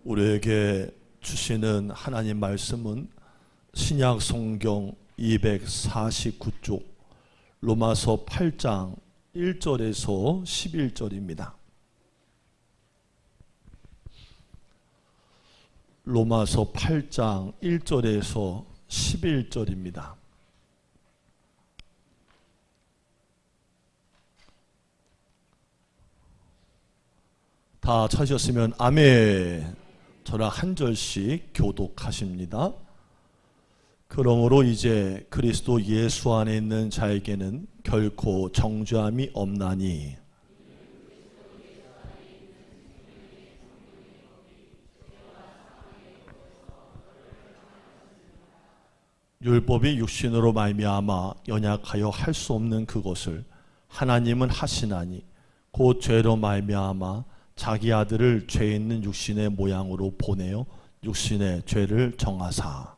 우리에게 주시는 하나님 말씀은 신약 성경 249쪽 로마서 8장 1절에서 11절입니다. 로마서 8장 1절에서 11절입니다. 다 찾으셨으면 아멘. 저랑 한 절씩 교독하십니다. 그러므로 이제 그리스도 예수 안에 있는 자에게는 결코 정죄함이 없나니 율법이 육신으로 말미암아 연약하여 할 수 없는 그것을 하나님은 하시나니 곧 죄로 말미암아 자기 아들을 죄 있는 육신의 모양으로 보내어 육신의 죄를 정하사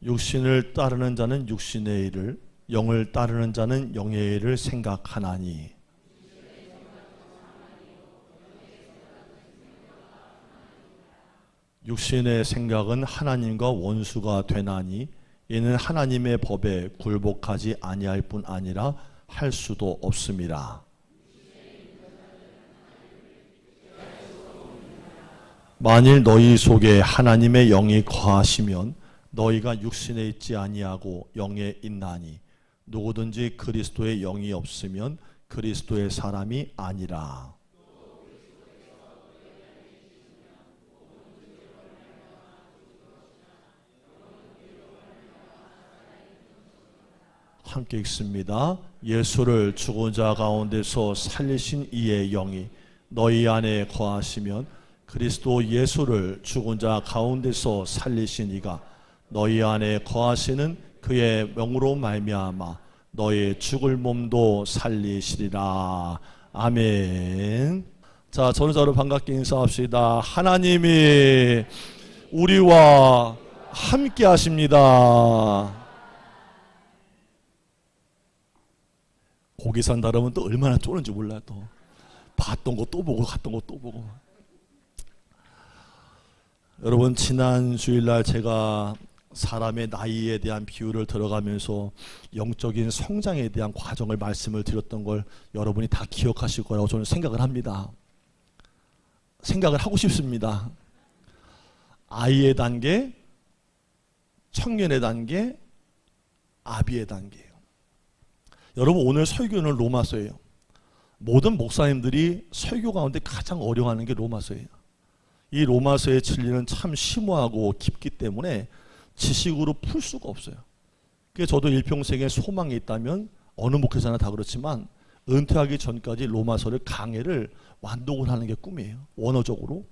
육신을 따르는 자는 육신의 일을 영을 따르는 자는 영의 일을 생각하나니 육신의 생각은 하나님과 원수가 되나니 이는 하나님의 법에 굴복하지 아니할 뿐 아니라 할 수도 없습니다. 만일 너희 속에 하나님의 영이 거하시면 너희가 육신에 있지 아니하고 영에 있나니 누구든지 그리스도의 영이 없으면 그리스도의 사람이 아니라. 함께 읽습니다. 예수를 죽은 자 가운데서 살리신 이의 영이 너희 안에 거하시면 그리스도 예수를 죽은 자 가운데서 살리신 이가 너희 안에 거하시는 그의 명으로 말미암아 너희 죽을 몸도 살리시리라. 아멘. 자, 전우자로 반갑게 인사합시다. 하나님이 우리와 함께 하십니다. 고기 산다라면 또 얼마나 쫄은지 몰라요. 또 봤던 거 또 보고 갔던 거 또 보고. 여러분, 지난 주일날 제가 사람의 나이에 대한 비유를 들어가면서 영적인 성장에 대한 과정을 말씀을 드렸던 걸 여러분이 다 기억하실 거라고 저는 생각을 합니다. 생각을 하고 싶습니다. 아이의 단계, 청년의 단계, 아비의 단계예요. 여러분, 오늘 설교는 로마서예요. 모든 목사님들이 설교 가운데 가장 어려워하는 게 로마서예요. 이 로마서의 진리는 참 심오하고 깊기 때문에 지식으로 풀 수가 없어요. 그래서 저도 일평생에 소망이 있다면 어느 목회자나 다 그렇지만 은퇴하기 전까지 로마서를 강해를 완독을 하는 게 꿈이에요. 원어적으로.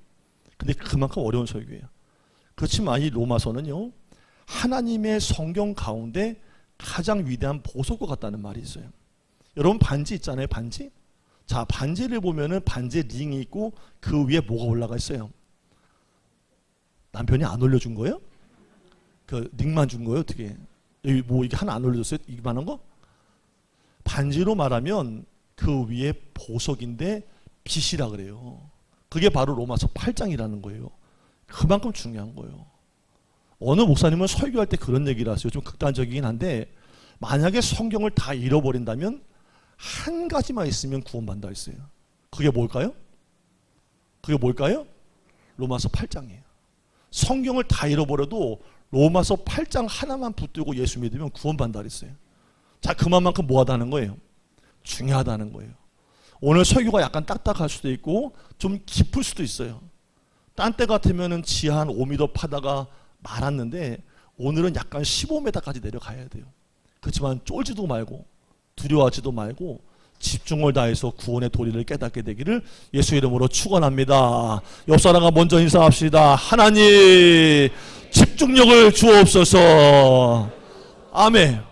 근데 그만큼 어려운 설교예요. 그렇지만 이 로마서는요, 하나님의 성경 가운데 가장 위대한 보석과 같다는 말이 있어요. 여러분, 반지 있잖아요. 반지. 자, 반지를 보면은 반지에 링이 있고 그 위에 뭐가 올라가 있어요. 남편이 안 올려준 거예요? 그 링만 준 거예요? 어떻게? 여기 뭐 이게 하나 안 올려줬어요? 이만한 거? 반지로 말하면 그 위에 보석인데 빛이라 그래요. 그게 바로 로마서 8장이라는 거예요. 그만큼 중요한 거예요. 어느 목사님은 설교할 때 그런 얘기를 하세요. 좀 극단적이긴 한데, 만약에 성경을 다 잃어버린다면 한 가지만 있으면 구원받는다 했어요. 그게 뭘까요? 그게 뭘까요? 로마서 8장이에요. 성경을 다 잃어버려도 로마서 8장 하나만 붙들고 예수 믿으면 구원받는다 그랬어요. 자, 그만큼 뭐하다는 거예요? 중요하다는 거예요. 오늘 설교가 약간 딱딱할 수도 있고 좀 깊을 수도 있어요. 딴 때 같으면 지하 한 5m 파다가 말았는데 오늘은 약간 15m까지 내려가야 돼요. 그렇지만 쫄지도 말고 두려워하지도 말고 집중을 다해서 구원의 도리를 깨닫게 되기를 예수 이름으로 축원합니다. 옆 사람과 먼저 인사합시다. 하나님, 집중력을 주옵소서. 아멘.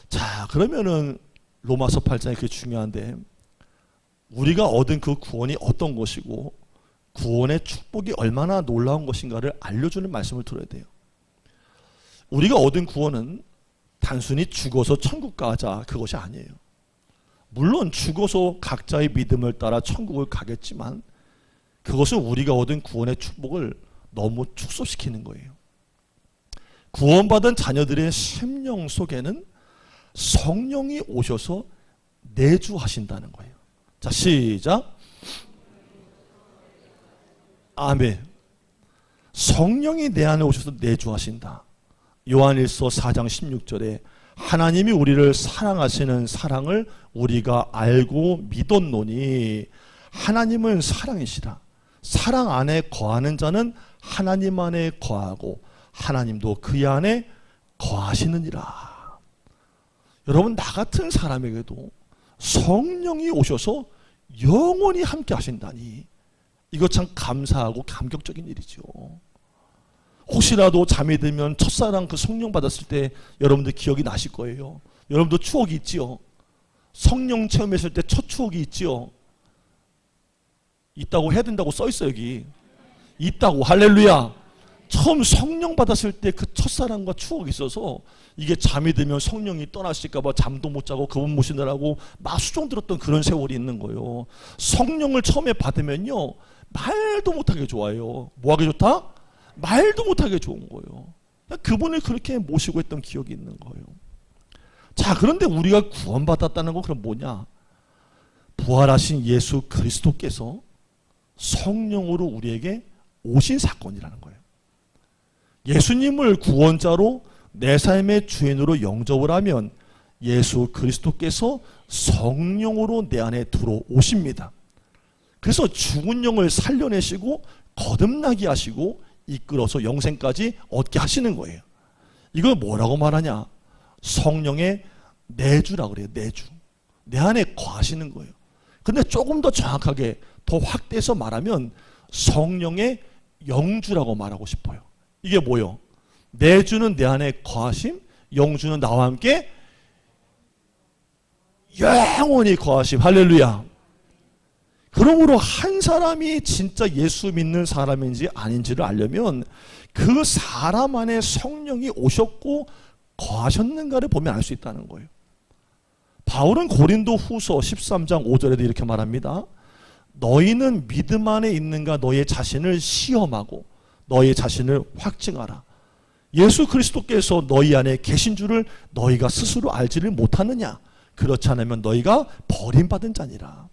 자, 그러면은 로마서 8장이 그게 중요한데, 우리가 얻은 그 구원이 어떤 것이고 구원의 축복이 얼마나 놀라운 것인가를 알려주는 말씀을 들어야 돼요. 우리가 얻은 구원은 단순히 죽어서 천국 가자 그것이 아니에요. 물론 죽어서 각자의 믿음을 따라 천국을 가겠지만 그것은 우리가 얻은 구원의 축복을 너무 축소시키는 거예요. 구원받은 자녀들의 심령 속에는 성령이 오셔서 내주하신다는 거예요. 자, 시작. 아멘. 성령이 내 안에 오셔서 내주하신다. 요한일서 4장 16절에 하나님이 우리를 사랑하시는 사랑을 우리가 알고 믿었노니 하나님은 사랑이시라. 사랑 안에 거하는 자는 하나님 안에 거하고 하나님도 그 안에 거하시느니라. 여러분, 나 같은 사람에게도 성령이 오셔서 영원히 함께 하신다니 이거 참 감사하고 감격적인 일이죠. 혹시라도 잠이 들면 첫사랑 그 성령 받았을 때 여러분들 기억이 나실 거예요. 여러분도 추억이 있지요. 성령 체험했을 때 첫 추억이 있지요. 있다고 해야 된다고 써 있어 여기. 있다고. 할렐루야. 처음 성령 받았을 때 그 첫사랑과 추억이 있어서 이게 잠이 들면 성령이 떠나실까 봐 잠도 못 자고 그분 모시느라고 막 수종 들었던 그런 세월이 있는 거예요. 성령을 처음에 받으면요 말도 못하게 좋아요. 뭐하게 좋다? 말도 못하게 좋은 거예요. 그분을 그렇게 모시고 했던 기억이 있는 거예요. 자, 그런데 우리가 구원받았다는 건 그럼 뭐냐? 부활하신 예수 그리스도께서 성령으로 우리에게 오신 사건이라는 거예요. 예수님을 구원자로 내 삶의 주인으로 영접을 하면 예수 그리스도께서 성령으로 내 안에 들어오십니다. 그래서 죽은 영을 살려내시고 거듭나게 하시고 이끌어서 영생까지 얻게 하시는 거예요. 이걸 뭐라고 말하냐? 성령의 내주라고 그래요. 내주. 내 안에 거하시는 거예요. 근데 조금 더 정확하게 더 확대해서 말하면 성령의 영주라고 말하고 싶어요. 이게 뭐요? 내주는 내 안에 거하심, 영주는 나와 함께 영원히 거하심. 할렐루야. 그러므로 한 사람이 진짜 예수 믿는 사람인지 아닌지를 알려면 그 사람 안에 성령이 오셨고 거하셨는가를 보면 알 수 있다는 거예요. 바울은 고린도 후서 13장 5절에도 이렇게 말합니다. 너희는 믿음 안에 있는가 너의 자신을 시험하고 너의 자신을 확증하라. 예수 그리스도께서 너희 안에 계신 줄을 너희가 스스로 알지를 못하느냐? 그렇지 않으면 너희가 버림받은 자니라.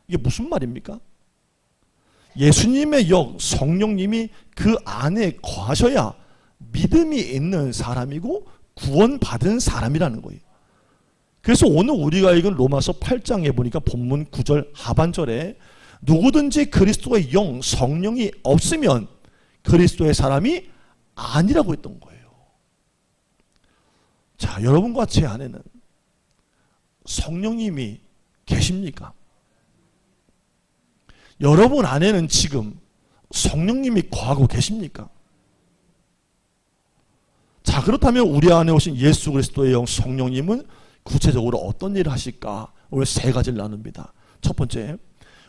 이게 무슨 말입니까? 예수님의 영, 성령님이 그 안에 거하셔야 믿음이 있는 사람이고 구원받은 사람이라는 거예요. 그래서 오늘 우리가 읽은 로마서 8장에 보니까 본문 9절 하반절에 누구든지 그리스도의 영, 성령이 없으면 그리스도의 사람이 아니라고 했던 거예요. 자, 여러분과 제 안에는 성령님이 계십니까? 여러분 안에는 지금 성령님이 거하고 계십니까? 자, 그렇다면 우리 안에 오신 예수 그리스도의 영 성령님은 구체적으로 어떤 일을 하실까? 오늘 세 가지를 나눕니다. 첫 번째,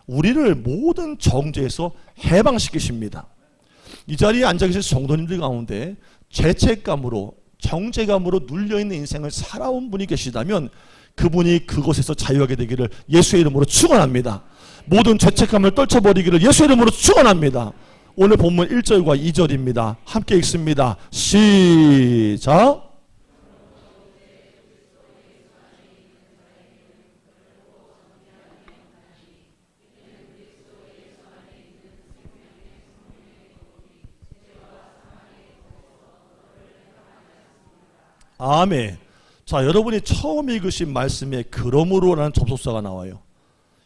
우리를 모든 정죄에서 해방시키십니다. 이 자리에 앉아 계신 성도님들 가운데 죄책감으로 정죄감으로 눌려있는 인생을 살아온 분이 계시다면 그분이 그곳에서 자유하게 되기를 예수의 이름으로 축원합니다. 모든 죄책감을 떨쳐버리기를 예수의 이름으로 축원합니다. 오늘 본문 1절과 2절입니다. 함께 읽습니다. 시작. 아멘. 자, 여러분이 처음 읽으신 말씀에 그러므로라는 접속사가 나와요.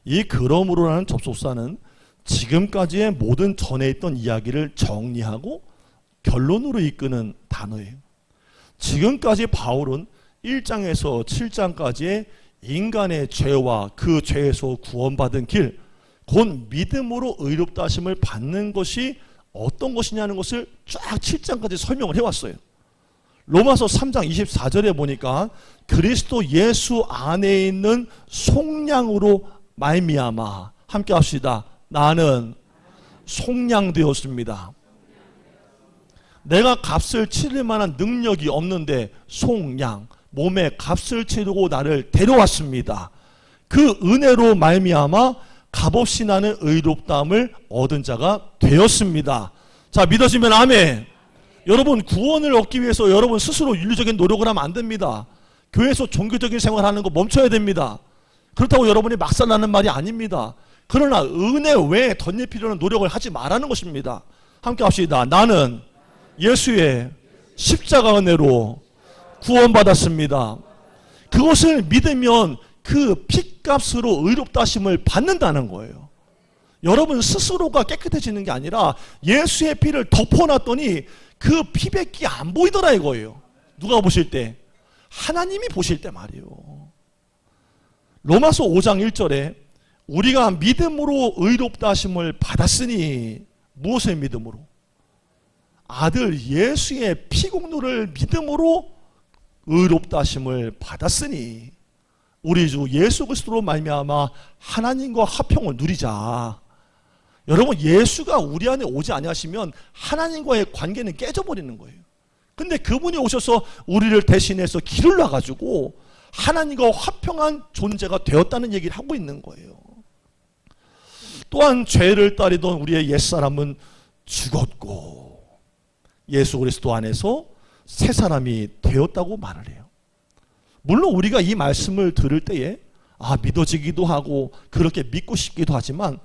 이 그러므로라는 접속사는 지금까지의 모든 전에 있던 이야기를 정리하고 결론으로 이끄는 단어예요. 지금까지 바울은 1장에서 7장까지의 인간의 죄와 그 죄에서 구원받은 길, 곧 믿음으로 의롭다 하심을 받는 것이 어떤 것이냐는 것을 쫙 7장까지 설명을 해왔어요. 로마서 3장 24절에 보니까 그리스도 예수 안에 있는 속량으로 말미암아, 함께 합시다. 나는 속량되었습니다. 내가 값을 치를 만한 능력이 없는데 속량, 몸에 값을 치르고 나를 데려왔습니다. 그 은혜로 말미암아 값없이 나는 의롭다함을 얻은 자가 되었습니다. 자, 믿어지면 아멘. 여러분, 구원을 얻기 위해서 여러분 스스로 윤리적인 노력을 하면 안 됩니다. 교회에서 종교적인 생활하는 거 멈춰야 됩니다. 그렇다고 여러분이 막살나는 말이 아닙니다. 그러나 은혜 외에 덧입히려는 노력을 하지 말라는 것입니다. 함께 합시다. 나는 예수의 십자가 은혜로 구원받았습니다. 그것을 믿으면 그 피값으로 의롭다 하심을 받는다는 거예요. 여러분 스스로가 깨끗해지는 게 아니라 예수의 피를 덮어놨더니 그 피백기 안 보이더라 이거예요. 누가 보실 때? 하나님이 보실 때 말이에요. 로마서 5장 1절에 우리가 믿음으로 의롭다 하심을 받았으니, 무엇의 믿음으로? 아들 예수의 피공로를 믿음으로 의롭다 하심을 받았으니 우리 주 예수 그리스도로 말미암아 하나님과 화평을 누리자. 여러분, 예수가 우리 안에 오지 아니하시면 하나님과의 관계는 깨져버리는 거예요. 근데 그분이 오셔서 우리를 대신해서 길을 놔가지고 하나님과 화평한 존재가 되었다는 얘기를 하고 있는 거예요. 또한 죄를 따르던 우리의 옛사람은 죽었고 예수 그리스도 안에서 새 사람이 되었다고 말을 해요. 물론 우리가 이 말씀을 들을 때에 믿어지기도 하고 그렇게 믿고 싶기도 하지만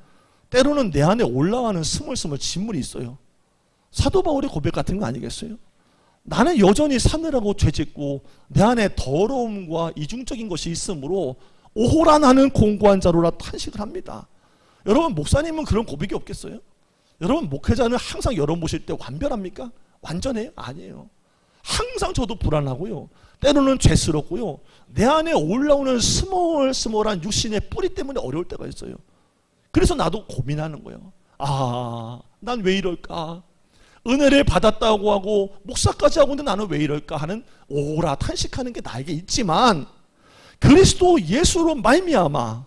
때로는 내 안에 올라가는 스물스물 진물이 있어요. 사도 바울의 고백 같은 거 아니겠어요? 나는 여전히 사느라고 죄짓고 내 안에 더러움과 이중적인 것이 있으므로 오호라 나는 공고한 자로라 탄식을 합니다. 여러분, 목사님은 그런 고백이 없겠어요? 여러분, 목회자는 항상 여러분 보실 때 완벽합니까? 완전해요? 아니에요. 항상 저도 불안하고요. 때로는 죄스럽고요. 내 안에 올라오는 스멀스멀한 육신의 뿌리 때문에 어려울 때가 있어요. 그래서 나도 고민하는 거예요. 난 왜 이럴까? 은혜를 받았다고 하고 목사까지 하고 있는데 나는 왜 이럴까 하는 오라 탄식하는 게 나에게 있지만, 그리스도 예수로 말미암아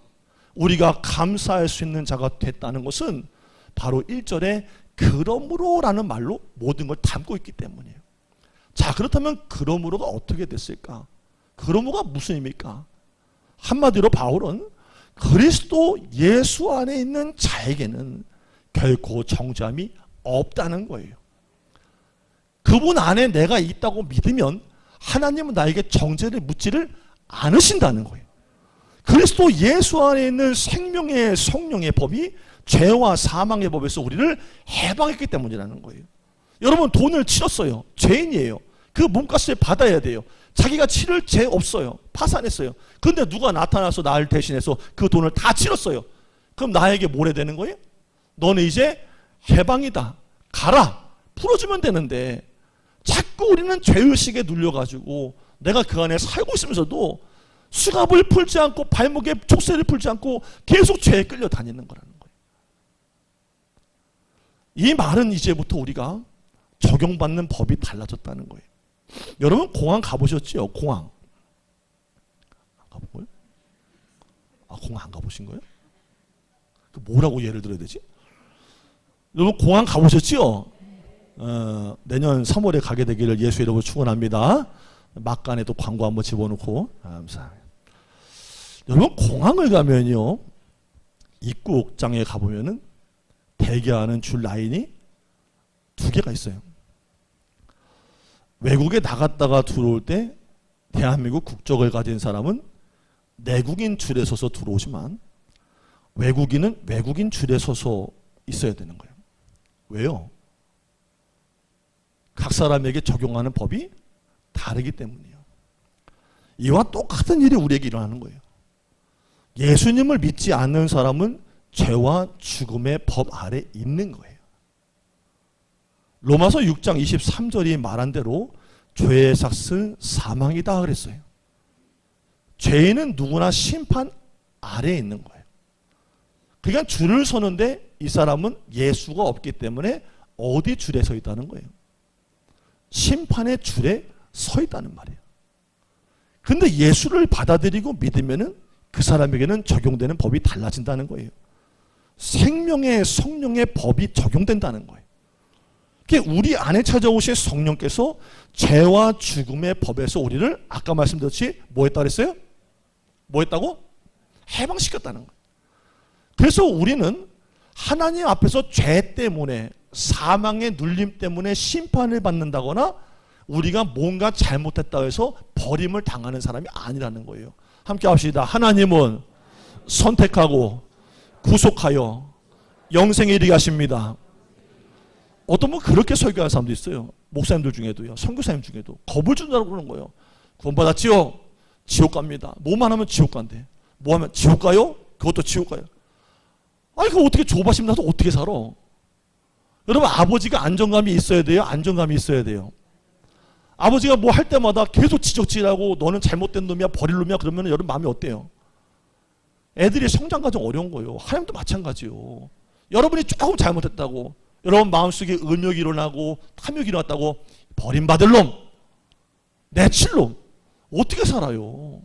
우리가 감사할 수 있는 자가 됐다는 것은 바로 1절에 그러므로 라는 말로 모든 걸 담고 있기 때문이에요. 자, 그렇다면 그러므로가 어떻게 됐을까? 그러므로가 무슨 의미입니까? 한마디로 바울은 그리스도 예수 안에 있는 자에게는 결코 정죄함이 없다는 거예요. 그분 안에 내가 있다고 믿으면 하나님은 나에게 정죄를 묻지를 않으신다는 거예요. 그리스도 예수 안에 있는 생명의 성령의 법이 죄와 사망의 법에서 우리를 해방했기 때문이라는 거예요. 여러분, 돈을 치렀어요. 죄인이에요. 그 몸값을 받아야 돼요. 자기가 치를 죄 없어요. 파산했어요. 근데 누가 나타나서 나를 대신해서 그 돈을 다 치렀어요. 그럼 나에게 뭐래 되는 거예요? 너는 이제 해방이다. 가라. 풀어주면 되는데 자꾸 우리는 죄의식에 눌려가지고 내가 그 안에 살고 있으면서도 수갑을 풀지 않고 발목에 촉새를 풀지 않고 계속 죄에 끌려다니는 거라는 거예요. 이 말은 이제부터 우리가 적용받는 법이 달라졌다는 거예요. 여러분, 공항 가보셨죠? 공항. 안 가본 거예요? 공항 안 가보신 거예요? 뭐라고 예를 들어야 되지? 여러분, 공항 가보셨죠? 내년 3월에 가게 되기를 예수 이름으로 축원합니다. 막간에도 광고 한번 집어넣고. 감사합니다. 여러분, 공항을 가면요, 입국장에 가보면은 대기하는 줄 라인이 2개가 있어요. 외국에 나갔다가 들어올 때 대한민국 국적을 가진 사람은 내국인 줄에 서서 들어오지만 외국인은 외국인 줄에 서서 있어야 되는 거예요. 왜요? 각 사람에게 적용하는 법이 다르기 때문이에요. 이와 똑같은 일이 우리에게 일어나는 거예요. 예수님을 믿지 않는 사람은 죄와 죽음의 법 아래 있는 거예요. 로마서 6장 23절이 말한 대로 죄의 삭은 사망이다 그랬어요. 죄인은 누구나 심판 아래에 있는 거예요. 그러니까 줄을 서는데 이 사람은 예수가 없기 때문에 어디 줄에 서 있다는 거예요? 심판의 줄에 서 있다는 말이에요. 근데 예수를 받아들이고 믿으면은 그 사람에게는 적용되는 법이 달라진다는 거예요. 생명의 성령의 법이 적용된다는 거예요. 우리 안에 찾아오신 성령께서 죄와 죽음의 법에서 우리를 아까 말씀드렸지 뭐 했다 그랬어요? 뭐 했다고? 해방시켰다는 거예요. 그래서 우리는 하나님 앞에서 죄 때문에 사망의 눌림 때문에 심판을 받는다거나 우리가 뭔가 잘못했다고 해서 버림을 당하는 사람이 아니라는 거예요. 함께 합시다. 하나님은 선택하고 구속하여 영생에 이르게 하십니다. 어떤 분 그렇게 설교하는 사람도 있어요. 목사님들 중에도요. 선교사님 중에도 겁을 준다고 그러는 거예요. 구원받았지요? 지옥 갑니다. 뭐만 하면 지옥 간대. 뭐 하면 지옥 가요? 그것도 지옥 가요. 아니 그거 어떻게 조바심 나서 어떻게 살아? 여러분 아버지가 안정감이 있어야 돼요? 안정감이 있어야 돼요? 아버지가 뭐 할 때마다 계속 지적질하고 너는 잘못된 놈이야 버릴 놈이야 그러면 여러분 마음이 어때요? 애들이 성장 과정 어려운 거예요. 하나님도 마찬가지요. 여러분이 조금 잘못했다고 여러분 마음속에 음욕이 일어나고 탐욕이 일어났다고 버림받을 놈, 내칠 놈 어떻게 살아요?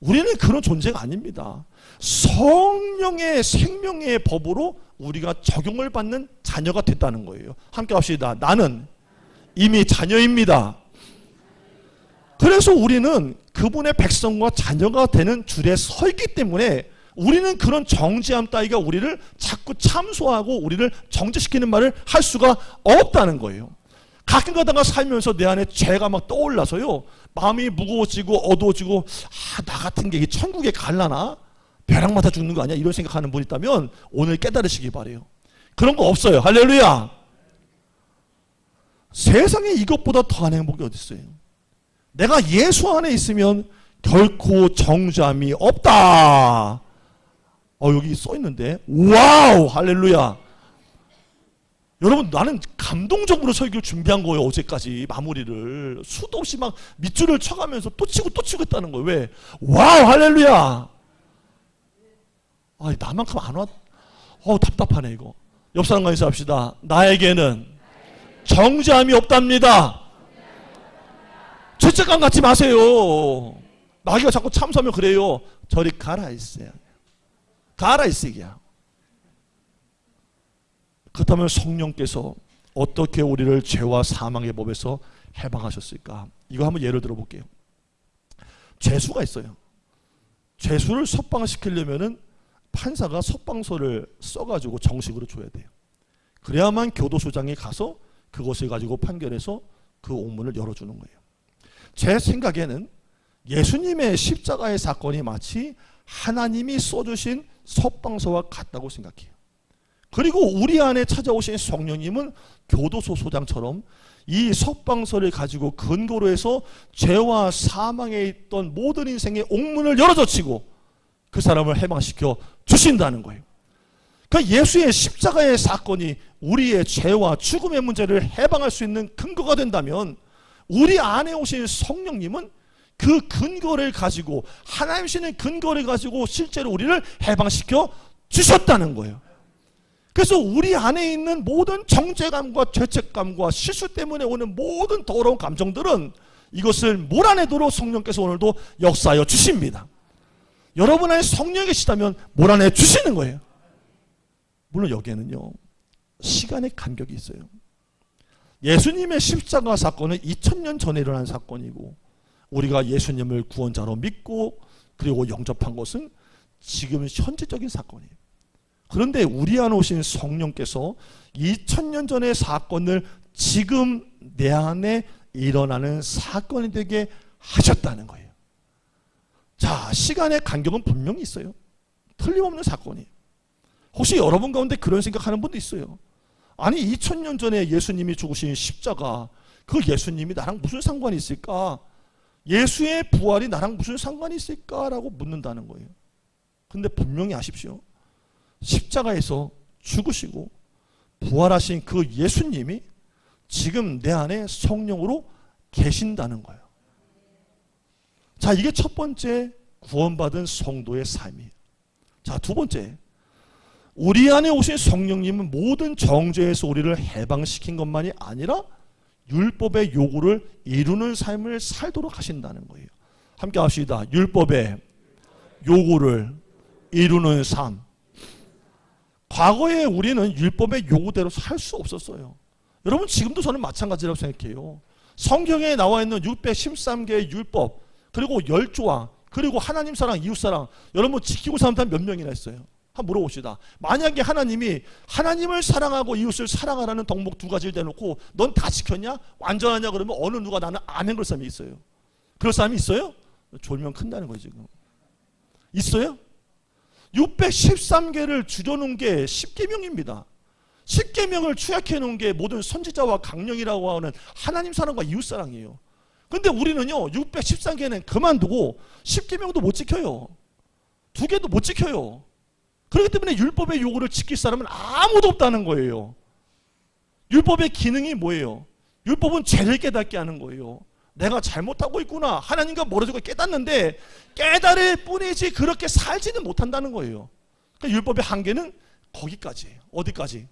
우리는 그런 존재가 아닙니다. 성령의 생명의 법으로 우리가 적용을 받는 자녀가 됐다는 거예요. 함께 합시다. 나는 이미 자녀입니다. 그래서 우리는 그분의 백성과 자녀가 되는 줄에 서 있기 때문에 우리는 그런 정죄함 따위가 우리를 자꾸 참소하고 우리를 정죄시키는 말을 할 수가 없다는 거예요. 가끔 가다가 살면서 내 안에 죄가 막 떠올라서요 마음이 무거워지고 어두워지고 나 같은 게 천국에 갈라나? 벼락 맞아 죽는 거 아니야? 이런 생각하는 분 있다면 오늘 깨달으시기 바래요. 그런 거 없어요. 할렐루야. 세상에 이것보다 더한 행복이 어디 있어요? 내가 예수 안에 있으면 결코 정죄함이 없다. 여기 써 있는데 와우 할렐루야. 여러분 나는 감동적으로 설교를 준비한 거예요. 어제까지 마무리를 수도 없이 막 밑줄을 쳐가면서 또 치고 있다는 거예요. 왜? 와우 할렐루야. 나만큼 안 왔. 답답하네 이거. 옆 사람과 인사합시다. 나에게는 정죄함이 없답니다. 죄책감 갖지 마세요. 마귀가 자꾸 참소하면 그래요. 저리 가라 있어요. 가라 있으기야. 그렇다면 성령께서 어떻게 우리를 죄와 사망의 법에서 해방하셨을까? 이거 한번 예를 들어 볼게요. 죄수가 있어요. 죄수를 석방시키려면은 판사가 석방서를 써가지고 정식으로 줘야 돼요. 그래야만 교도소장이 가서 그것을 가지고 판결해서 그 옥문을 열어주는 거예요. 제 생각에는 예수님의 십자가의 사건이 마치 하나님이 써주신 석방서와 같다고 생각해요. 그리고 우리 안에 찾아오신 성령님은 교도소 소장처럼 이 석방서를 가지고 근거로 해서 죄와 사망에 있던 모든 인생의 옥문을 열어젖히고 그 사람을 해방시켜 주신다는 거예요. 그러니까 예수의 십자가의 사건이 우리의 죄와 죽음의 문제를 해방할 수 있는 근거가 된다면 우리 안에 오신 성령님은 그 근거를 가지고 하나님이시는 근거를 가지고 실제로 우리를 해방시켜 주셨다는 거예요. 그래서 우리 안에 있는 모든 정죄감과 죄책감과 실수 때문에 오는 모든 더러운 감정들은 이것을 몰아내도록 성령께서 오늘도 역사하여 주십니다. 여러분 안에 성령이 계시다면 몰아내 주시는 거예요. 물론 여기에는요 시간의 간격이 있어요. 예수님의 십자가 사건은 2000년 전에 일어난 사건이고 우리가 예수님을 구원자로 믿고 그리고 영접한 것은 지금 현재적인 사건이에요. 그런데 우리 안에 오신 성령께서 2000년 전의 사건을 지금 내 안에 일어나는 사건이 되게 하셨다는 거예요. 자, 시간의 간격은 분명히 있어요. 틀림없는 사건이에요. 혹시 여러분 가운데 그런 생각하는 분도 있어요. 아니 2000년 전에 예수님이 죽으신 십자가 그 예수님이 나랑 무슨 상관이 있을까? 예수의 부활이 나랑 무슨 상관이 있을까라고 묻는다는 거예요. 근데 분명히 아십시오. 십자가에서 죽으시고 부활하신 그 예수님이 지금 내 안에 성령으로 계신다는 거예요. 자, 이게 첫 번째 구원받은 성도의 삶이에요. 자, 두 번째, 우리 안에 오신 성령님은 모든 정죄에서 우리를 해방시킨 것만이 아니라 율법의 요구를 이루는 삶을 살도록 하신다는 거예요. 함께 합시다. 율법의 요구를 이루는 삶. 과거에 우리는 율법의 요구대로 살 수 없었어요. 여러분 지금도 저는 마찬가지라고 생각해요. 성경에 나와 있는 613개의 율법, 그리고 10조항, 그리고 하나님 사랑, 이웃 사랑, 여러분 지키고 사는 사람 몇 명이나 있어요? 한번 물어봅시다. 만약에 하나님이 하나님을 사랑하고 이웃을 사랑하라는 덕목 두 가지를 대놓고 넌 다 지켰냐? 완전하냐? 그러면 어느 누가 나는 안 한 걸 사람이 있어요. 그럴 사람이 있어요? 졸면 큰다는 거예요 지금. 있어요? 613개를 줄여놓은 게 10계명입니다. 10계명을 추약해 놓은 게 모든 선지자와 강령이라고 하는 하나님 사랑과 이웃 사랑이에요. 근데 우리는요 613개는 그만두고 10계명도 못 지켜요. 2개도 못 지켜요. 그렇기 때문에 율법의 요구를 지킬 사람은 아무도 없다는 거예요. 율법의 기능이 뭐예요? 율법은 죄를 깨닫게 하는 거예요. 내가 잘못하고 있구나, 하나님과 멀어지고 깨닫는데 깨달을 뿐이지 그렇게 살지는 못한다는 거예요. 그러니까 율법의 한계는 거기까지예요. 어디까지?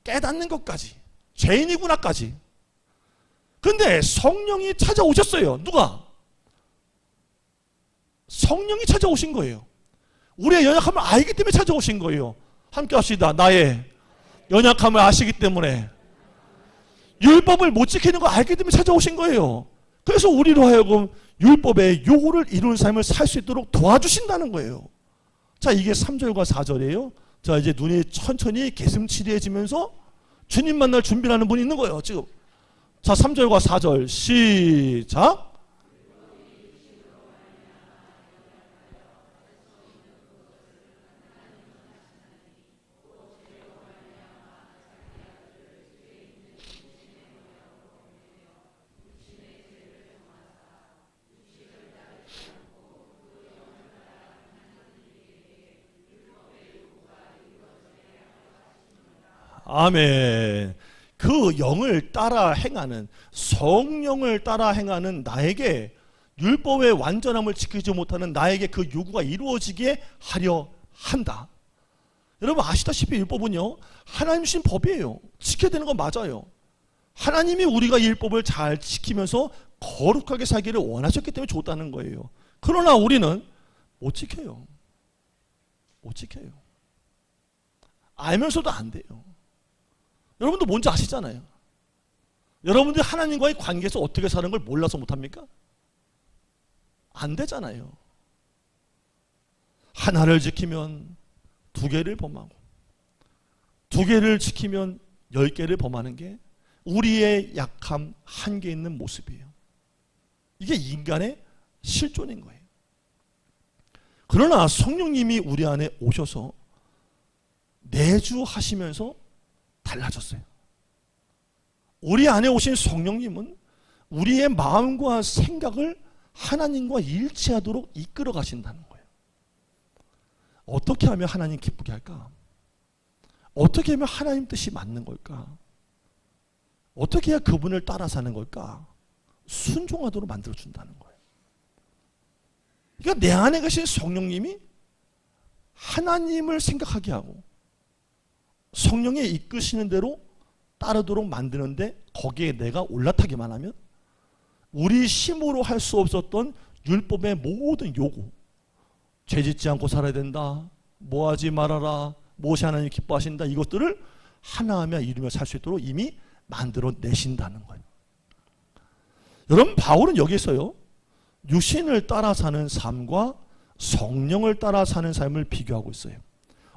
깨닫는 것까지, 죄인이구나까지. 근데 성령이 찾아오셨어요. 누가? 성령이 찾아오신 거예요. 우리의 연약함을 알기 때문에 찾아오신 거예요. 함께 합시다. 나의 연약함을 아시기 때문에, 율법을 못 지키는 걸 알기 때문에 찾아오신 거예요. 그래서 우리로 하여금 율법의 요구를 이루는 삶을 살 수 있도록 도와주신다는 거예요. 자, 이게 3절과 4절이에요. 자, 이제 눈이 천천히 개슴츠레해지면서 주님 만날 준비를 하는 분이 있는 거예요 지금. 자, 3절과 4절 시작. 아멘. 그 영을 따라 행하는, 성령을 따라 행하는 나에게, 율법의 완전함을 지키지 못하는 나에게 그 요구가 이루어지게 하려 한다. 여러분 아시다시피 율법은요 하나님 주신 법이에요. 지켜야 되는 건 맞아요. 하나님이 우리가 율법을 잘 지키면서 거룩하게 살기를 원하셨기 때문에 줬다는 거예요. 그러나 우리는 못 지켜요. 못 지켜요. 알면서도 안 돼요. 여러분도 뭔지 아시잖아요. 여러분들이 하나님과의 관계에서 어떻게 사는 걸 몰라서 못합니까? 안 되잖아요. 하나를 지키면 2개를 범하고, 2개를 지키면 10개를 범하는 게 우리의 약함, 한계 있는 모습이에요. 이게 인간의 실존인 거예요. 그러나 성령님이 우리 안에 오셔서 내주하시면서 달라졌어요. 우리 안에 오신 성령님은 우리의 마음과 생각을 하나님과 일치하도록 이끌어 가신다는 거예요. 어떻게 하면 하나님 기쁘게 할까? 어떻게 하면 하나님 뜻이 맞는 걸까? 어떻게 해야 그분을 따라 사는 걸까? 순종하도록 만들어준다는 거예요. 그러니까 내 안에 계신 성령님이 하나님을 생각하게 하고 성령의 이끄시는 대로 따르도록 만드는데, 거기에 내가 올라타기만 하면 우리 힘으로 할 수 없었던 율법의 모든 요구, 죄짓지 않고 살아야 된다, 뭐하지 말아라, 무엇이 하나님 기뻐하신다, 이것들을 하나하며 이루며 살 수 있도록 이미 만들어 내신다는 거예요. 여러분 바울은 여기서요 육신을 따라 사는 삶과 성령을 따라 사는 삶을 비교하고 있어요.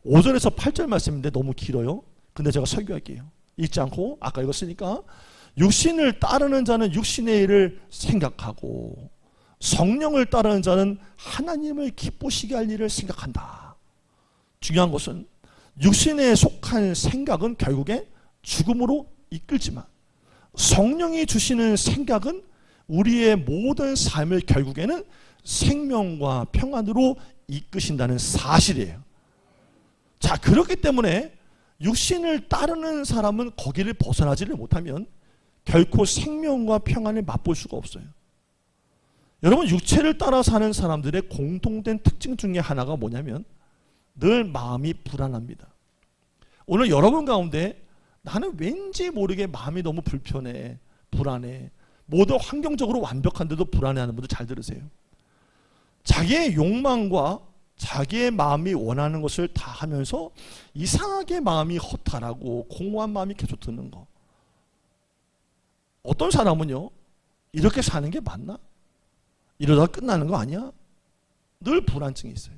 5절에서 8절 말씀인데 너무 길어요. 근데 제가 설교할게요. 읽지 않고 아까 읽었으니까. 육신을 따르는 자는 육신의 일을 생각하고 성령을 따르는 자는 하나님을 기쁘시게 할 일을 생각한다. 중요한 것은 육신에 속한 생각은 결국에 죽음으로 이끌지만 성령이 주시는 생각은 우리의 모든 삶을 결국에는 생명과 평안으로 이끄신다는 사실이에요. 자, 그렇기 때문에 육신을 따르는 사람은 거기를 벗어나지를 못하면 결코 생명과 평안을 맛볼 수가 없어요. 여러분 육체를 따라 사는 사람들의 공통된 특징 중에 하나가 뭐냐면 늘 마음이 불안합니다. 오늘 여러분 가운데 나는 왠지 모르게 마음이 너무 불편해, 불안해, 모두 환경적으로 완벽한데도 불안해하는 분들 잘 들으세요. 자기의 욕망과 자기의 마음이 원하는 것을 다 하면서 이상하게 마음이 허탈하고 공허한 마음이 계속 드는 거. 어떤 사람은요, 이렇게 사는 게 맞나? 이러다가 끝나는 거 아니야? 늘 불안증이 있어요.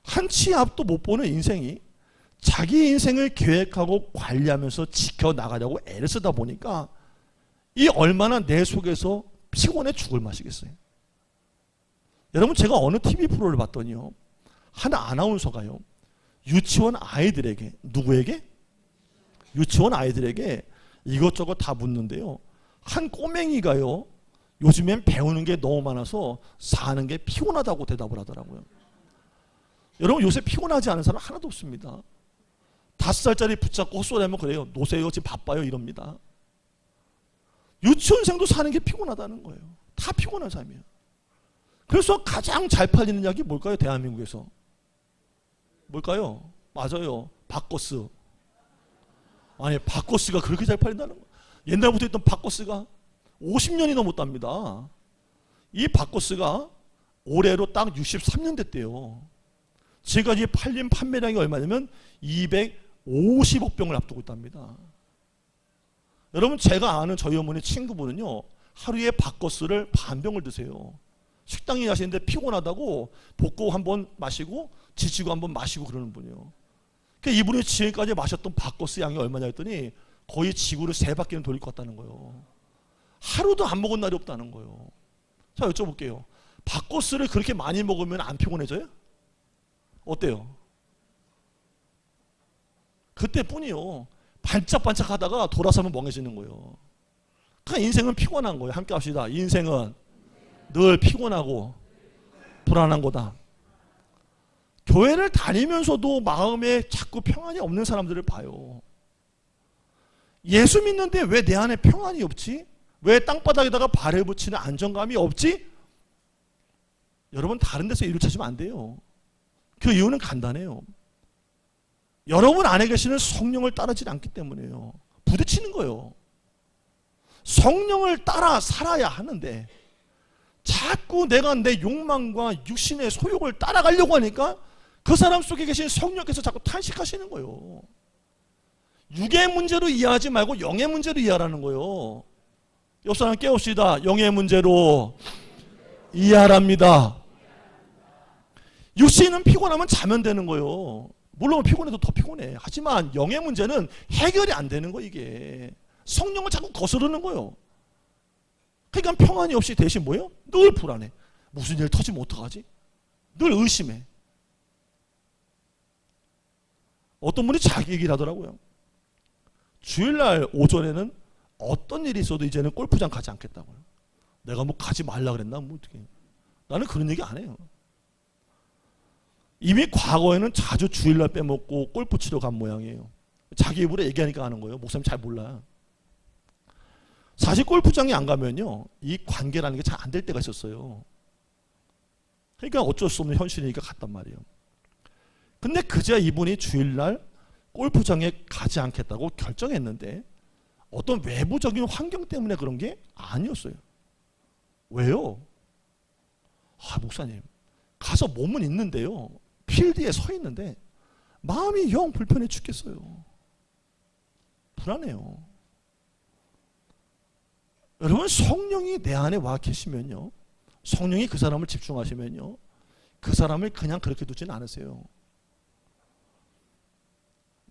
한 치 앞도 못 보는 인생이 자기 인생을 계획하고 관리하면서 지켜나가려고 애를 쓰다 보니까 이 얼마나 내 속에서 피곤해 죽을 맛이겠어요. 여러분, 제가 어느 TV 프로를 봤더니요, 한 아나운서가요, 유치원 아이들에게, 누구에게? 유치원 아이들에게 이것저것 다 묻는데요, 한 꼬맹이가요, 요즘엔 배우는 게 너무 많아서 사는 게 피곤하다고 대답을 하더라고요. 여러분, 요새 피곤하지 않은 사람 하나도 없습니다. 5살짜리 붙잡고 헛소리하면 그래요. 노세요, 지금 바빠요, 이럽니다. 유치원생도 사는 게 피곤하다는 거예요. 다 피곤한 삶이에요. 그래서 가장 잘 팔리는 약이 뭘까요? 대한민국에서. 뭘까요? 맞아요. 바코스. 아니, 바코스가 그렇게 잘 팔린다는 거예요. 옛날부터 있던 바코스가 50년이 넘었답니다. 이 바코스가 올해로 딱 63년 됐대요. 지금까지 팔린 판매량이 얼마냐면 250억 병을 앞두고 있답니다. 여러분, 제가 아는 저희 어머니 친구분은요, 하루에 바코스를 반 병을 드세요. 식당에 가시는데 피곤하다고 볶고 한번 마시고 지치고 한번 마시고 그러는 분이에요. 그러니까 이분이 지금까지 마셨던 바코스 양이 얼마냐 했더니 거의 지구를 3바퀴는 돌릴 것 같다는 거예요. 하루도 안 먹은 날이 없다는 거예요. 자, 여쭤볼게요. 바코스를 그렇게 많이 먹으면 안 피곤해져요? 어때요? 그때뿐이요. 반짝반짝 하다가 돌아서면 멍해지는 거예요. 그러니까 인생은 피곤한 거예요. 함께 합시다. 인생은 늘 피곤하고 불안한 거다. 교회를 다니면서도 마음에 자꾸 평안이 없는 사람들을 봐요. 예수 믿는데 왜 내 안에 평안이 없지? 왜 땅바닥에다가 발을 붙이는 안정감이 없지? 여러분, 다른 데서 이유를 찾으면 안 돼요. 그 이유는 간단해요. 여러분 안에 계시는 성령을 따르지 않기 때문에요. 부딪히는 거예요. 성령을 따라 살아야 하는데 자꾸 내가 내 욕망과 육신의 소욕을 따라가려고 하니까 그 사람 속에 계신 성령께서 자꾸 탄식하시는 거예요. 육의 문제로 이해하지 말고 영의 문제로 이해하라는 거예요. 옆 사람 깨웁시다. 영의 문제로 이해하랍니다. 육신은 피곤하면 자면 되는 거예요. 물론 피곤해도 더 피곤해. 하지만 영의 문제는 해결이 안 되는 거. 이게 성령을 자꾸 거스르는 거예요. 그러니까 평안이 없이 대신 뭐예요? 늘 불안해. 무슨 일 터지면 어떡하지? 늘 의심해. 어떤 분이 자기 얘기를 하더라고요. 주일날 오전에는 어떤 일이 있어도 이제는 골프장 가지 않겠다고요. 내가 뭐 가지 말라 그랬나? 뭐 어떻게? 나는 그런 얘기 안 해요. 이미 과거에는 자주 주일날 빼먹고 골프 치러 간 모양이에요. 자기 입으로 얘기하니까 하는 거예요. 목사님 잘 몰라요. 사실 골프장에 안 가면요, 이 관계라는 게 잘 안 될 때가 있었어요. 그러니까 어쩔 수 없는 현실이니까 갔단 말이에요. 근데 그제야 이분이 주일날 골프장에 가지 않겠다고 결정했는데 어떤 외부적인 환경 때문에 그런 게 아니었어요. 왜요? 목사님, 가서 몸은 있는데요, 필드에 서 있는데 마음이 영 불편해 죽겠어요. 불안해요. 여러분, 성령이 내 안에 와 계시면요, 성령이 그 사람을 집중하시면요, 그 사람을 그냥 그렇게 두지는 않으세요.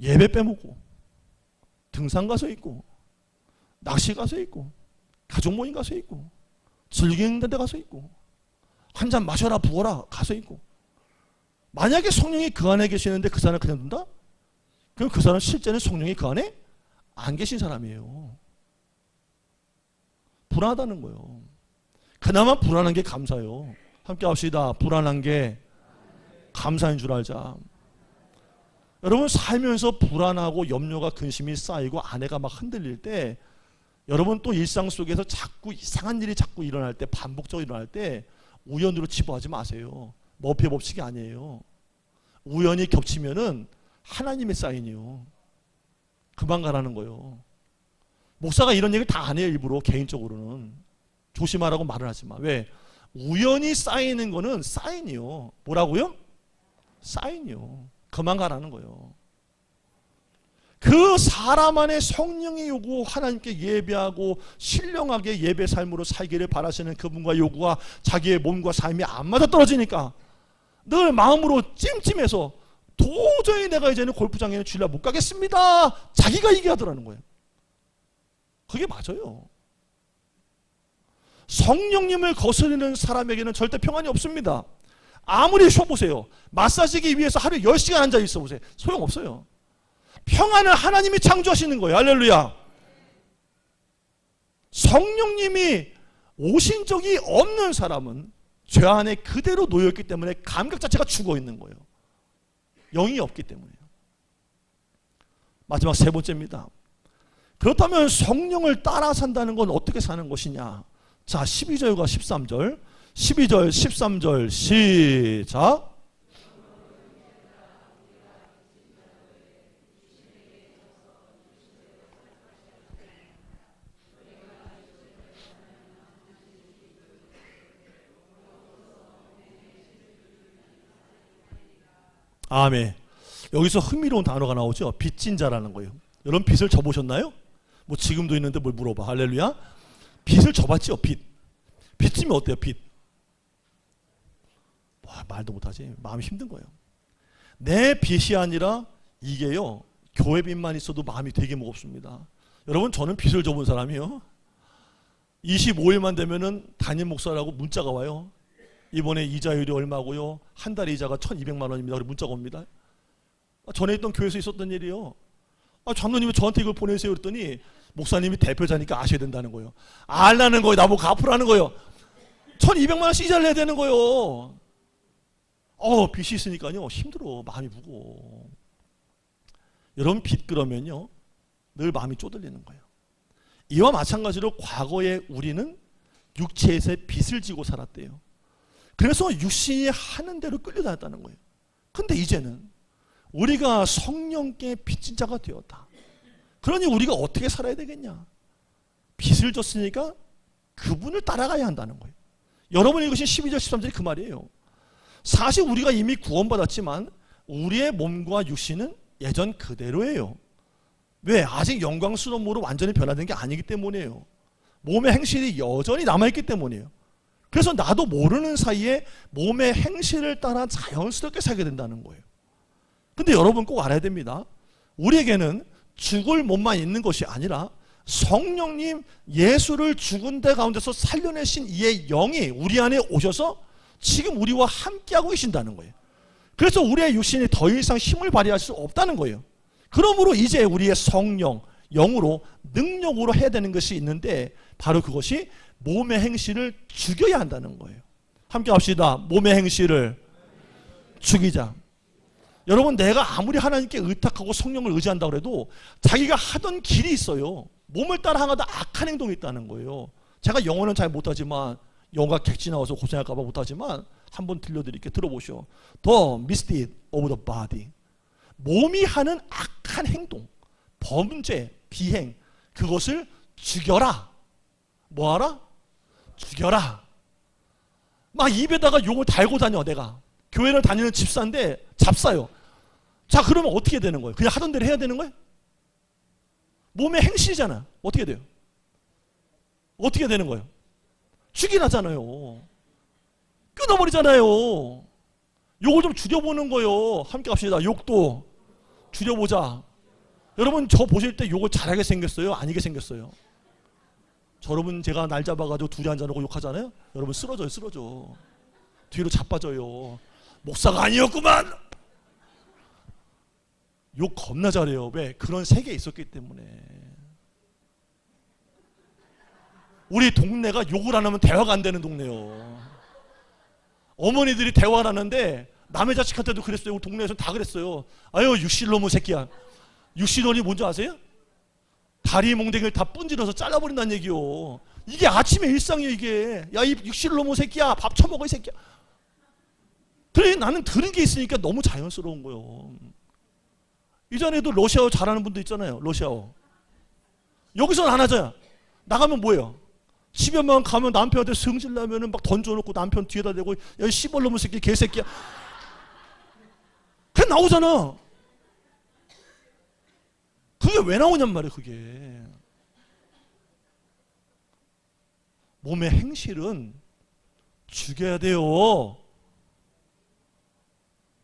예배 빼먹고 등산 가서 있고 낚시 가서 있고 가족 모임 가서 있고 즐기는 데 가서 있고 한 잔 마셔라 부어라 가서 있고, 만약에 성령이 그 안에 계시는데 그 사람을 그냥 둔다? 그럼 그 사람은 실제는 성령이 그 안에 안 계신 사람이에요. 불안하다는 거예요. 그나마 불안한 게 감사해요. 함께 합시다. 불안한 게 감사인 줄 알자. 여러분, 살면서 불안하고 염려가 근심이 쌓이고 아내가 막 흔들릴 때, 여러분 또 일상 속에서 자꾸 이상한 일이 자꾸 일어날 때, 반복적으로 일어날 때 우연으로 치부하지 마세요. 머피의 법칙이 아니에요. 우연히 겹치면은 하나님의 사인이요. 그만 가라는 거예요. 목사가 이런 얘기를 다 안 해요. 일부러 개인적으로는. 조심하라고 말을 하지 마. 왜? 우연히 쌓이는 거는 사인이요. 뭐라고요? 사인이요. 그만 가라는 거예요. 그 사람 안에 성령의 요구, 하나님께 예배하고 신령하게 예배 삶으로 살기를 바라시는 그분과 요구가 자기의 몸과 삶이 안 맞아 떨어지니까 늘 마음으로 찜찜해서 도저히 내가 이제는 골프장에는 주일날 못 가겠습니다. 자기가 얘기하더라는 거예요. 그게 맞아요. 성령님을 거스르는 사람에게는 절대 평안이 없습니다. 아무리 쉬어보세요. 마사지기 위해서 하루에 10시간 앉아 있어 보세요. 소용없어요. 평안을 하나님이 창조하시는 거예요. 할렐루야. 성령님이 오신 적이 없는 사람은 죄 안에 그대로 놓여있기 때문에 감각 자체가 죽어 있는 거예요. 영이 없기 때문에요. 마지막 세 번째입니다. 그렇다면 성령을 따라 산다는 건 어떻게 사는 것이냐? 자, 12절과 13절, 12절, 13절 시작. 아멘. 여기서 흥미로운 단어가 나오죠. 빚진 자라는 거예요. 여러분 빚을 져보셨나요? 뭐 지금도 있는데 뭘 물어봐. 할렐루야. 빚을 져봤죠. 빚지면 어때요? 빚. 와, 말도 못하지. 마음이 힘든 거예요. 내 빚이 아니라 이게요, 교회 빚만 있어도 마음이 되게 무겁습니다. 여러분, 저는 빚을 져본 사람이요, 25일만 되면은 담임 목사라고 문자가 와요. 이번에 이자율이 얼마고요, 한 달 이자가 1200만 원입니다. 그리고 문자가 옵니다. 전에 있던 교회에서 있었던 일이요. 장로님이 저한테 이걸 보내세요 그랬더니 목사님이 대표자니까 아셔야 된다는 거예요. 알라는 거예요. 나보고 갚으라는 거예요. 1200만 원씩 이자를 내야 되는 거예요. 빚이 있으니까요, 힘들어. 마음이 무거워. 여러분, 빚 그러면요, 늘 마음이 쪼들리는 거예요. 이와 마찬가지로 과거에 우리는 육체에서 빚을 지고 살았대요. 그래서 육신이 하는 대로 끌려다녔다는 거예요. 근데 이제는 우리가 성령께 빚진 자가 되었다. 그러니 우리가 어떻게 살아야 되겠냐? 빚을 졌으니까 그분을 따라가야 한다는 거예요. 여러분 읽으신 12절 13절이 그 말이에요. 사실 우리가 이미 구원받았지만 우리의 몸과 육신은 예전 그대로예요. 왜? 아직 영광스러운 몸으로 완전히 변화된 게 아니기 때문이에요. 몸의 행실이 여전히 남아있기 때문이에요. 그래서 나도 모르는 사이에 몸의 행실을 따라 자연스럽게 살게 된다는 거예요. 근데 여러분 꼭 알아야 됩니다. 우리에게는 죽을 몸만 있는 것이 아니라 성령님, 예수를 죽은 데 가운데서 살려내신 이의 영이 우리 안에 오셔서 지금 우리와 함께하고 계신다는 거예요. 그래서 우리의 육신이 더 이상 힘을 발휘할 수 없다는 거예요. 그러므로 이제 우리의 성령, 영으로, 능력으로 해야 되는 것이 있는데 바로 그것이 몸의 행실을 죽여야 한다는 거예요. 함께 합시다. 몸의 행실을 죽이자. 여러분, 내가 아무리 하나님께 의탁하고 성령을 의지한다고 해도 자기가 하던 길이 있어요. 몸을 따라 하다 악한 행동이 있다는 거예요. 제가 영어는 잘 못하지만, 영어가 객지 나와서 고생할까 봐 못하지만 한번 들려드릴게요. 들어보시오. The misdeed of the body. 몸이 하는 악한 행동, 범죄, 비행, 그것을 죽여라. 뭐하라? 죽여라. 막 입에다가 욕을 달고 다녀. 내가 교회를 다니는 집사인데 잡사요. 자, 그러면 어떻게 되는 거예요? 그냥 하던 대로 해야 되는 거예요? 몸의 행실이잖아. 어떻게 돼요? 어떻게 되는 거예요? 죽이나잖아요. 끊어버리잖아요. 욕을 좀 줄여보는 거예요. 함께 합시다. 욕도 줄여보자. 여러분, 저 보실 때 욕을 잘하게 생겼어요? 아니게 생겼어요? 여러분, 제가 날 잡아가지고 둘이 앉아놓고 욕하잖아요? 여러분, 쓰러져요. 쓰러져. 뒤로 자빠져요. 목사가 아니었구만. 욕 겁나 잘해요. 왜? 그런 세계에 있었기 때문에. 우리 동네가 욕을 안 하면 대화가 안 되는 동네요. 어머니들이 대화를 하는데 남의 자식한테도 그랬어요. 우리 동네에서 다 그랬어요. 아유, 육실놈의 새끼야. 육실놈이 뭔지 아세요? 다리 몽댕이를 다 분질러서 잘라버린다는 얘기요. 이게 아침에 일상이에요. 이게. 야, 이 육실놈의 새끼야, 밥 처먹어 이 새끼야. 그래, 나는 들은 게 있으니까 너무 자연스러운 거예요. 이전에도 러시아어 잘하는 분도 있잖아요. 러시아어. 여기서는 안 하잖아. 나가면 뭐예요? 집에만 가면 남편한테 승질나면은 막 던져놓고 남편 뒤에다 대고, 야, 씨벌놈의 새끼, 개새끼야. 그냥 나오잖아. 그게 왜 나오냔 말이에요. 그게 몸의 행실은 죽여야 돼요.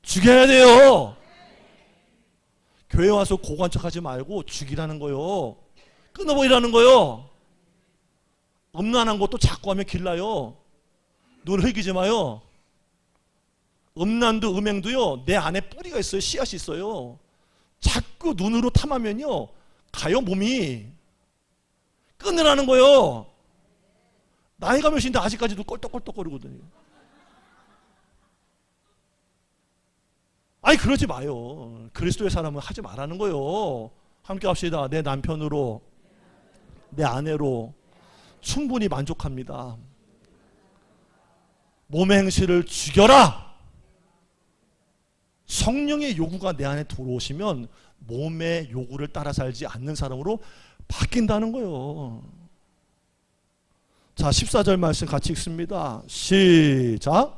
죽여야 돼요. 교회 와서 고관 척하지 말고 죽이라는 거요. 끊어버리라는 거요. 음란한 것도 자꾸 하면 길나요. 눈을 흘기지 마요. 음란도 음행도요, 내 안에 뿌리가 있어요. 씨앗이 있어요. 자꾸 눈으로 탐하면요, 가요. 몸이 끊으라는 거요. 나이가 몇인데 아직까지도 껄떡껄떡거리거든요. 아니 그러지 마요. 그리스도의 사람은 하지 말라는 거요. 함께 합시다. 내 남편으로, 내 아내로 충분히 만족합니다. 몸의 행실을 죽여라. 성령의 요구가 내 안에 들어오시면 몸의 요구를 따라 살지 않는 사람으로 바뀐다는 거예요. 자, 14절 말씀 같이 읽습니다. 시작.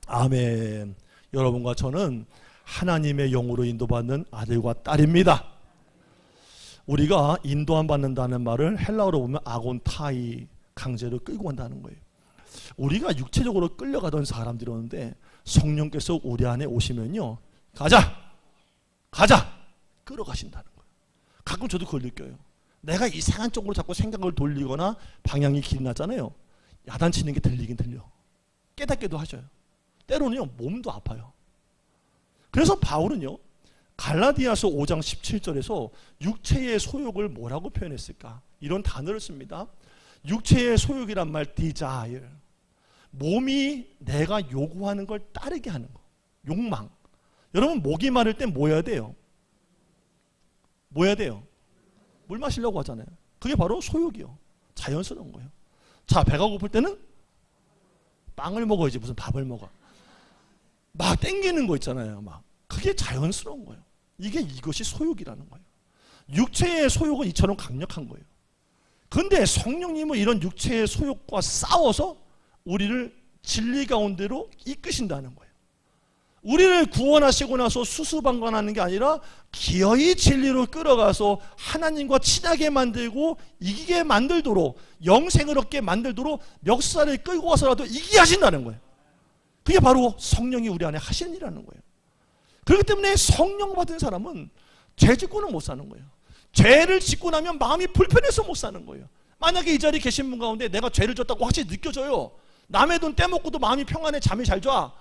아멘. 여러분과 저는 하나님의 영으로 인도받는 아들과 딸입니다. 우리가 인도함 받는다는 말을 헬라어로 보면 아곤타이, 강제로 끌고 간다는 거예요. 우리가 육체적으로 끌려가던 사람들이었는데 성령께서 우리 안에 오시면요, 가자 끌어가신다는 거예요. 가끔 저도 그걸 느껴요. 내가 이상한 쪽으로 자꾸 생각을 돌리거나 방향이 길이 나잖아요. 야단치는 게 들리긴 들려. 깨닫게도 하셔요. 때로는요, 몸도 아파요. 그래서 바울은요, 갈라디아서 5장 17절에서 육체의 소욕을 뭐라고 표현했을까? 이런 단어를 씁니다. 육체의 소욕이란 말, desire. 몸이 내가 요구하는 걸 따르게 하는 거. 욕망. 여러분, 목이 마를 땐 뭐 해야 돼요? 뭐 해야 돼요? 물 마시려고 하잖아요. 그게 바로 소욕이요. 자연스러운 거예요. 자, 배가 고플 때는 빵을 먹어야지 무슨 밥을 먹어. 막 땡기는 거 있잖아요. 막 그게 자연스러운 거예요. 이것이 소욕이라는 거예요. 육체의 소욕은 이처럼 강력한 거예요. 그런데 성령님은 이런 육체의 소욕과 싸워서 우리를 진리 가운데로 이끄신다는 거예요. 우리를 구원하시고 나서 수수방관하는 게 아니라 기어이 진리로 끌어가서 하나님과 친하게 만들고 이기게 만들도록, 영생을 얻게 만들도록 멱살을 끌고 와서라도 이기게 하신다는 거예요. 그게 바로 성령이 우리 안에 하시는 일이라는 거예요. 그렇기 때문에 성령 받은 사람은 죄 짓고는 못 사는 거예요. 죄를 짓고 나면 마음이 불편해서 못 사는 거예요. 만약에 이 자리에 계신 분 가운데 내가 죄를 졌다고 확실히 느껴져요. 남의 돈 떼먹고도 마음이 평안해, 잠이 잘 자.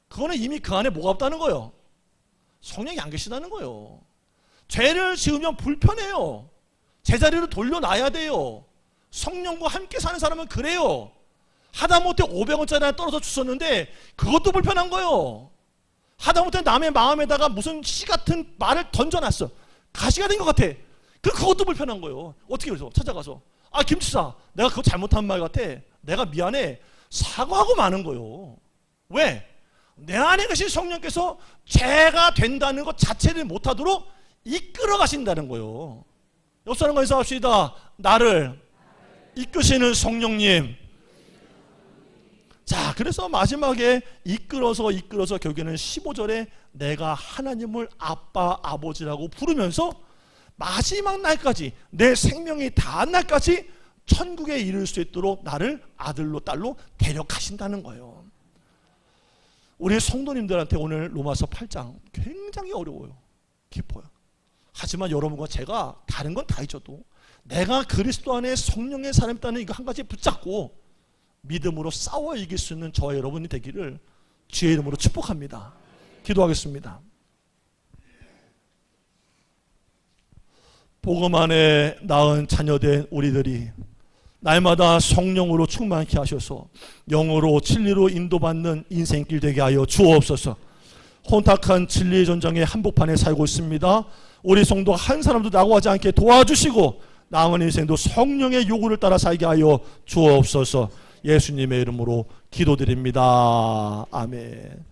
그거는 이미 그 안에 뭐가 없다는 거예요. 성령이 안 계시다는 거예요. 죄를 지으면 불편해요. 제자리로 돌려놔야 돼요. 성령과 함께 사는 사람은 그래요. 하다못해 500원짜리 하나 떨어져 주셨는데 그것도 불편한 거예요. 하다못해 남의 마음에다가 무슨 씨 같은 말을 던져놨어. 가시가 된 것 같아. 그것도 불편한 거예요. 어떻게 그래서 찾아가서, 아, 김치사, 내가 그거 잘못한 말 같아. 내가 미안해. 사과하고 마는 거예요. 왜? 내 안에 계신 성령께서 죄가 된다는 것 자체를 못하도록 이끌어 가신다는 거예요. 옆 사람과 인사합시다. 나를 이끄시는 성령님. 자, 그래서 마지막에 이끌어서 결국에는 15절에 내가 하나님을 아빠, 아버지라고 부르면서 마지막 날까지, 내 생명이 다한 날까지 천국에 이를 수 있도록 나를 아들로, 딸로 데려가신다는 거예요. 우리 성도님들한테 오늘 로마서 8장 굉장히 어려워요. 깊어요. 하지만 여러분과 제가 다른 건 다 잊어도 내가 그리스도 안에 성령의 사람이라는 이거 한 가지 붙잡고 믿음으로 싸워 이길 수 있는 저와 여러분이 되기를 주의 이름으로 축복합니다. 기도하겠습니다. 복음 안에 낳은 자녀된 우리들이 날마다 성령으로 충만케 하셔서 영으로 진리로 인도받는 인생길 되게 하여 주옵소서. 혼탁한 진리의 전장의 한복판에 살고 있습니다. 우리 성도 한 사람도 낙오하지 않게 도와주시고 남은 인생도 성령의 요구를 따라 살게 하여 주옵소서. 예수님의 이름으로 기도드립니다. 아멘.